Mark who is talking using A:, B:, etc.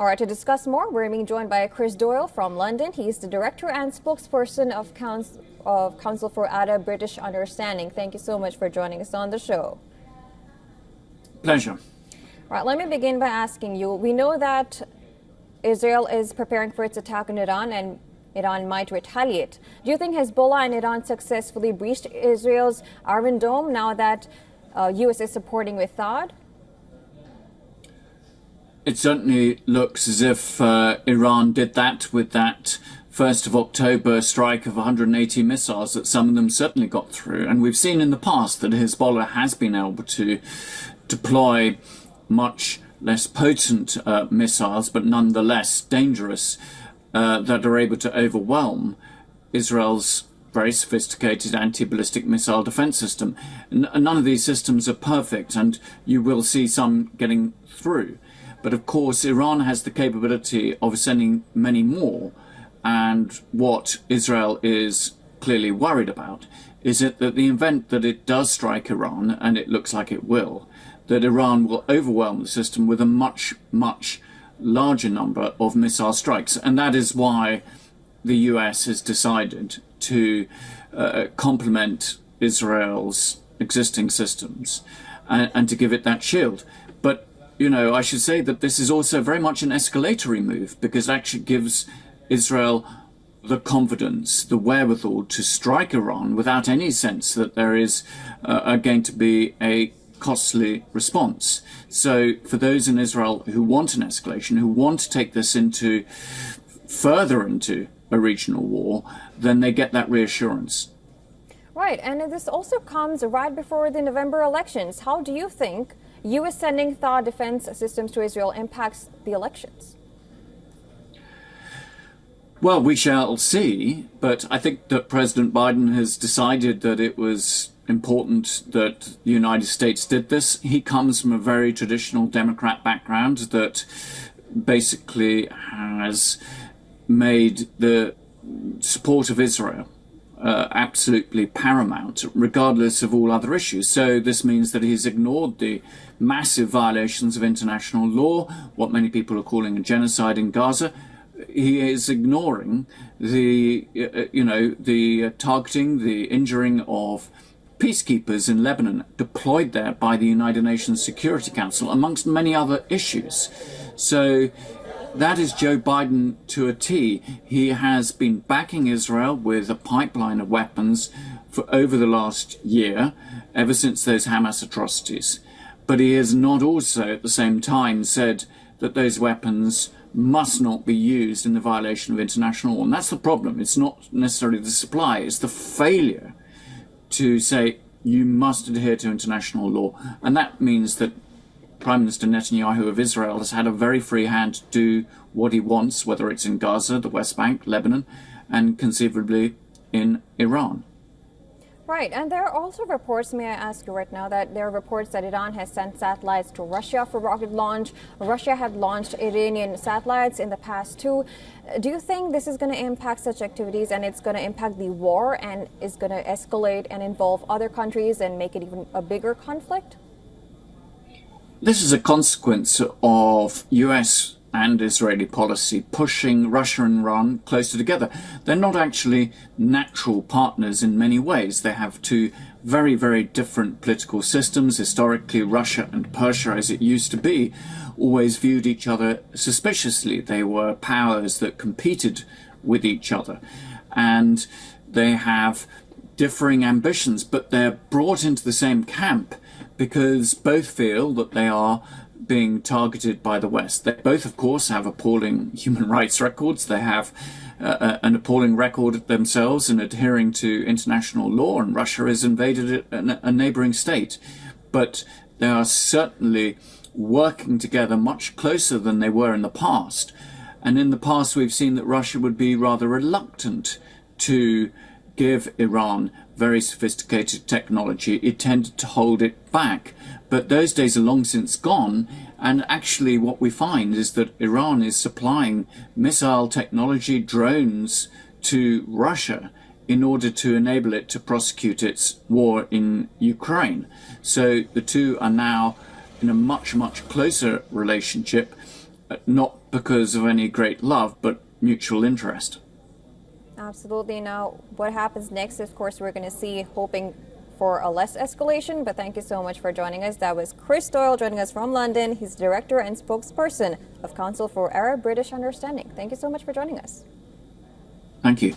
A: All right, to discuss more, we're being joined by Chris Doyle from London. He's the director and spokesperson of Council for ADA British Understanding. Thank you so much for joining us on the show.
B: Pleasure.
A: All right, let me begin by asking you, we know that Israel is preparing for its attack on Iran and Iran might retaliate. Do you think Hezbollah and Iran successfully breached Israel's Iron Dome now that U.S. is supporting with THAAD?
B: It certainly looks as if Iran did that with that 1st of October strike of 180 missiles that some of them certainly got through. And we've seen in the past that Hezbollah has been able to deploy much less potent missiles, but nonetheless dangerous, that are able to overwhelm Israel's very sophisticated anti-ballistic missile defense system. None of these systems are perfect, and you will see some getting through. But of course, Iran has the capability of sending many more. And what Israel is clearly worried about is that the event that it does strike Iran, and it looks like it will, that Iran will overwhelm the system with a much, much larger number of missile strikes. And that is why the US has decided to complement Israel's existing systems and to give it that shield. But you know, I should say that this is also very much an escalatory move, because it actually gives Israel the confidence, the wherewithal to strike Iran without any sense that there is going to be a costly response. So for those in Israel who want an escalation, who want to take this further into a regional war, then they get that reassurance.
A: Right, and this also comes right before the November elections. How do you think U.S. sending THAAD defense systems to Israel impacts the elections?
B: Well, we shall see, but I think that President Biden has decided that it was important that the United States did this. He comes from a very traditional Democrat background that basically has made the support of Israel absolutely paramount, regardless of all other issues. So this means that he's ignored the massive violations of international law, what many people are calling a genocide in Gaza. He is ignoring the, the targeting, the injuring of peacekeepers in Lebanon deployed there by the United Nations Security Council, amongst many other issues. So that is Joe Biden to a T. He has been backing Israel with a pipeline of weapons for over the last year, ever since those Hamas atrocities. But he has not also at the same time said that those weapons must not be used in the violation of international law. And that's the problem. It's not necessarily the supply, it's the failure to say you must adhere to international law. And that means that Prime Minister Netanyahu of Israel has had a very free hand to do what he wants, whether it's in Gaza, the West Bank, Lebanon, and conceivably in Iran.
A: Right, and there are also reports, may I ask you right now, that there are reports that Iran has sent satellites to Russia for rocket launch. Russia had launched Iranian satellites in the past too. Do you think this is going to impact such activities, and it's going to impact the war and is going to escalate and involve other countries and make it even a bigger conflict?
B: This is a consequence of US and Israeli policy pushing Russia and Iran closer together. They're not actually natural partners in many ways. They have two very, very different political systems. Historically, Russia and Persia, as it used to be, always viewed each other suspiciously. They were powers that competed with each other. And they have differing ambitions, but they're brought into the same camp because both feel that they are being targeted by the West. They both, of course, have appalling human rights records. They have an appalling record themselves in adhering to international law, and Russia has invaded a neighboring state. But they are certainly working together much closer than they were in the past. And in the past, we've seen that Russia would be rather reluctant to give Iran very sophisticated technology. It tended to hold it back. But those days are long since gone, and actually what we find is that Iran is supplying missile technology, drones to Russia in order to enable it to prosecute its war in Ukraine. So the two are now in a much, much closer relationship, not because of any great love, but mutual interest.
A: Absolutely. Now, what happens next, of course, we're going to see, hoping for a less escalation. But thank you so much for joining us. That was Chris Doyle joining us from London. He's director and spokesperson of Council for Arab-British Understanding. Thank you so much for joining us.
B: Thank you.